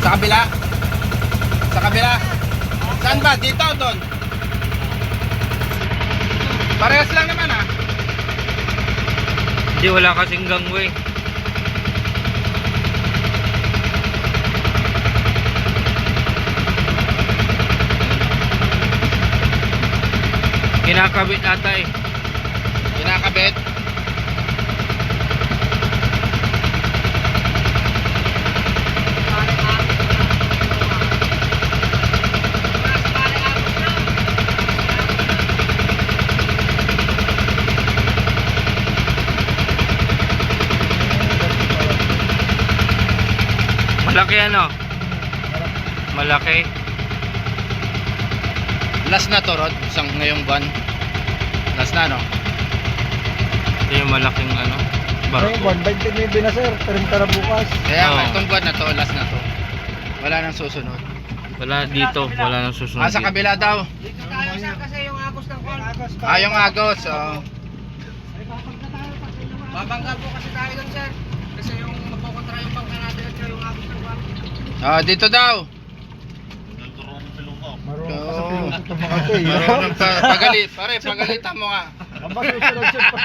Sa kabila? Sa kabila? Saan ba? Dito o doon? Parehas lang naman ah. Hindi, wala kasing gangway. Kinakabit ata eh. Kinakabit. Malaki ano? Malaki. Last na to, Rod. Isang ngayong buwan. Last na, no? Ito yung malaking ano, Ay, barko. 129 na sir, 30 na bukas. Kaya nga, Oo. itong buwan na to, last na to. Wala nang susunod. Wala dito, wala nang susunod. Ah, sa dito. kabila daw. Dito tayo sir kasi yung agos ng kwan. Ah, yung Agos. Oh. Babangga po kasi tayo doon sir. Kasi yung magkokontra yung bangka natin at yung agos ng kwan. Ah, dito daw. Marunong ka sa Oo. piloto ng mga to eh. Marunong pa, pagalit. Pare, pagalitan mo nga. Ang masusunod sir pag